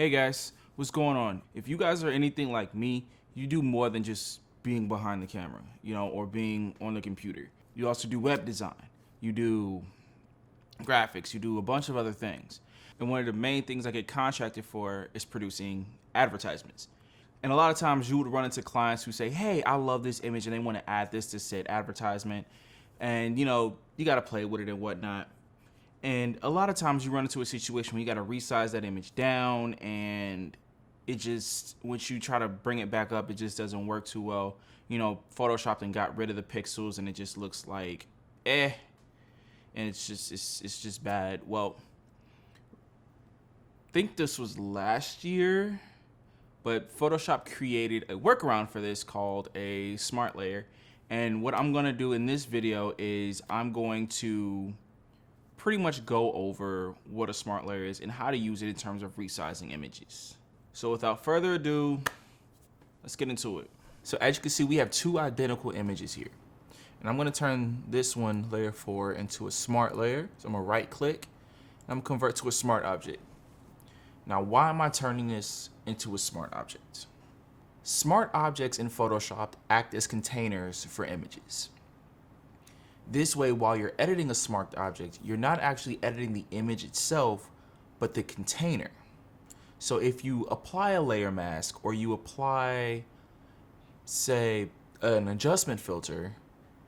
Hey guys, what's going on? If you guys are anything like me, you do more than just being behind the camera, or being on the computer. You also do web design, you do graphics, you do a bunch of other things. And one of the main things I get contracted for is producing advertisements. And a lot of times you would run into clients who say, hey, I love this image and they want to add this to said advertisement. And you got to play with it and whatnot. And a lot of times you run into a situation where you got to resize that image down, and it just, once you try to bring it back up, it just doesn't work too well. Photoshopped and got rid of the pixels, and it just looks like and it's just bad. Well, I think this was last year, but Photoshop created a workaround for this called a smart layer. And what I'm gonna do in this video is I'm going to pretty much go over what a smart layer is and how to use it in terms of resizing images. So without further ado, let's get into it. So as you can see, we have two identical images here. And I'm gonna turn this one, layer 4, into a smart layer. So I'm gonna right click, and I'm gonna convert to a smart object. Now, why am I turning this into a smart object? Smart objects in Photoshop act as containers for images. This way, while you're editing a smart object, you're not actually editing the image itself, but the container. So if you apply a layer mask or you apply, say, an adjustment filter,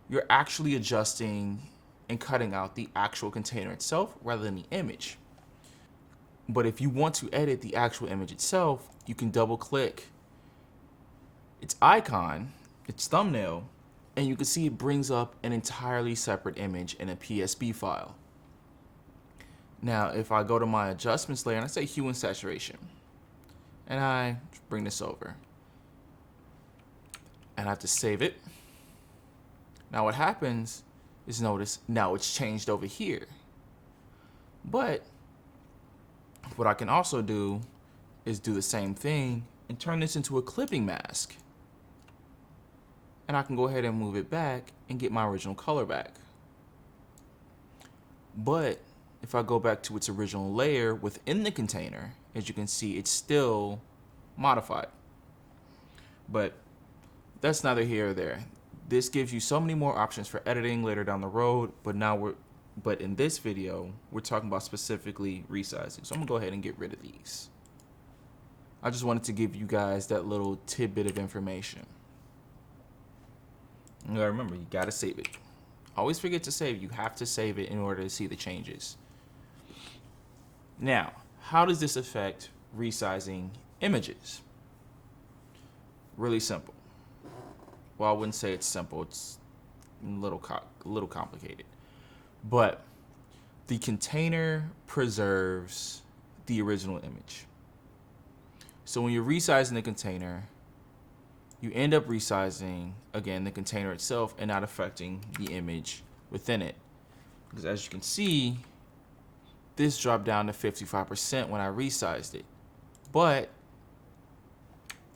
you're actually adjusting and cutting out the actual container itself rather than the image. But if you want to edit the actual image itself, you can double click its icon, its thumbnail, and you can see it brings up an entirely separate image in a PSB file. Now, if I go to my adjustments layer and I say hue and saturation, and I bring this over, and I have to save it. Now what happens is, notice now it's changed over here. But what I can also do is do the same thing and turn this into a clipping mask. And I can go ahead and move it back and get my original color back. But if I go back to its original layer within the container, as you can see, it's still modified. But that's neither here or there. This gives you so many more options for editing later down the road, but in this video, we're talking about specifically resizing. So I'm gonna go ahead and get rid of these. I just wanted to give you guys that little tidbit of information. You gotta remember, you gotta save it. Always forget to save. You have to save it in order to see the changes. Now, how does this affect resizing images? Really simple. Well, I wouldn't say it's simple. It's a little complicated. But the container preserves the original image. So when you're resizing the container, you end up resizing, again, the container itself and not affecting the image within it. Because as you can see, this dropped down to 55% when I resized it. But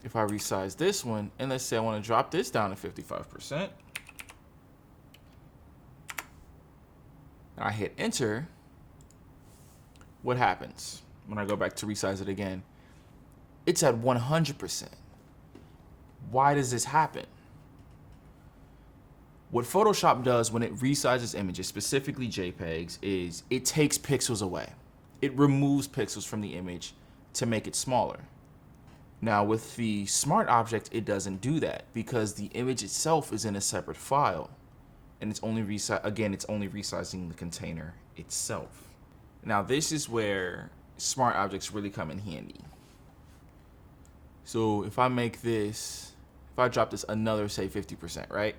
if I resize this one, and let's say I want to drop this down to 55%, and I hit enter, what happens when I go back to resize it again? It's at 100%. Why does this happen? What Photoshop does when it resizes images, specifically JPEGs, is it takes pixels away. It removes pixels from the image to make it smaller. Now with the smart object, it doesn't do that because the image itself is in a separate file, and it's only resizing the container itself. Now this is where smart objects really come in handy. So if I make this, if I drop this another, say 50%, right?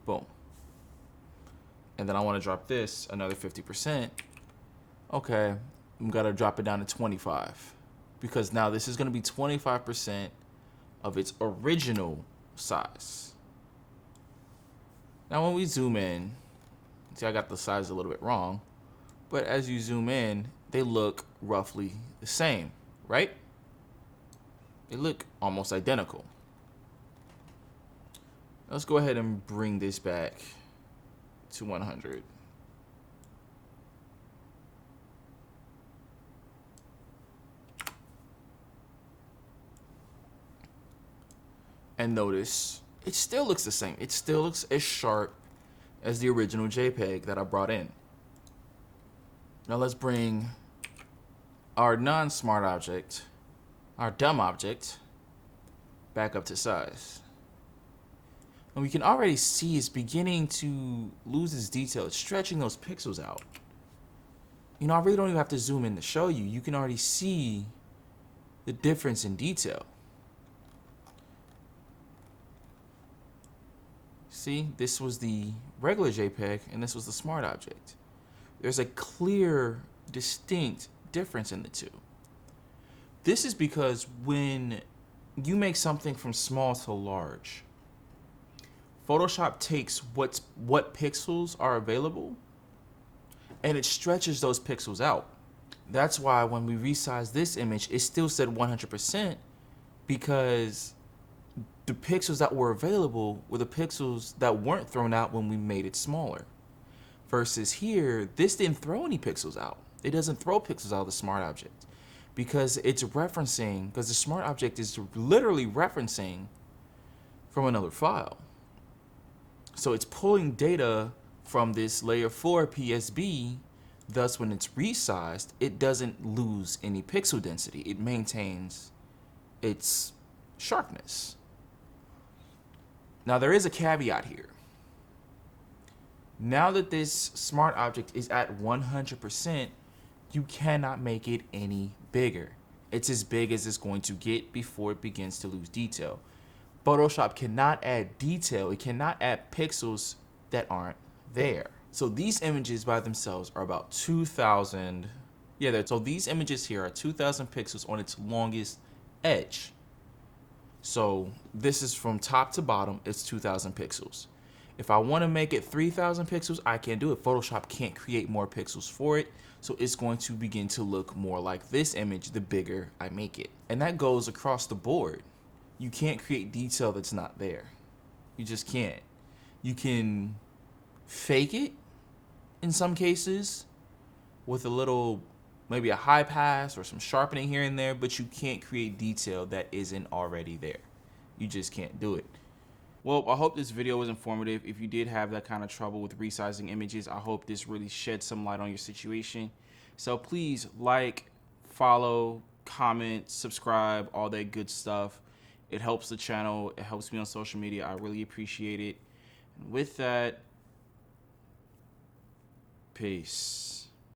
Boom. And then I want to drop this another 50%. Okay, I'm gonna drop it down to 25 because now this is gonna be 25% of its original size. Now when we zoom in, see I got the size a little bit wrong, but as you zoom in, they look roughly the same, right? They look almost identical. Let's go ahead and bring this back to 100. And notice, it still looks the same. It still looks as sharp as the original JPEG that I brought in. Now let's bring our non-smart object, our dumb object, back up to size. And we can already see it's beginning to lose its detail. It's stretching those pixels out. You know, I really don't even have to zoom in to show you. You can already see the difference in detail. See, this was the regular JPEG and this was the smart object. There's a clear, distinct difference in the two. This is because when you make something from small to large, Photoshop takes what pixels are available and it stretches those pixels out. That's why when we resize this image, it still said 100% because the pixels that were available were the pixels that weren't thrown out when we made it smaller. Versus here, this didn't throw any pixels out. It doesn't throw pixels out of the smart object because it's referencing, because the smart object is literally referencing from another file. So it's pulling data from this layer 4 PSB, thus when it's resized, it doesn't lose any pixel density. It maintains its sharpness. Now there is a caveat here. Now that this smart object is at 100%, you cannot make it any bigger. It's as big as it's going to get before it begins to lose detail. Photoshop cannot add detail. It cannot add pixels that aren't there. So these images by themselves are about 2,000. So these images here are 2,000 pixels on its longest edge. So this is from top to bottom, it's 2,000 pixels. If I want to make it 3,000 pixels, I can do it. Photoshop can't create more pixels for it. So it's going to begin to look more like this image the bigger I make it. And that goes across the board. You can't create detail that's not there. You just can't. You can fake it in some cases with a little, maybe a high pass or some sharpening here and there, but you can't create detail that isn't already there. You just can't do it. Well, I hope this video was informative. If you did have that kind of trouble with resizing images, I hope this really sheds some light on your situation. So please like, follow, comment, subscribe, all that good stuff. It helps the channel. It helps me on social media. I really appreciate it. And with that, peace.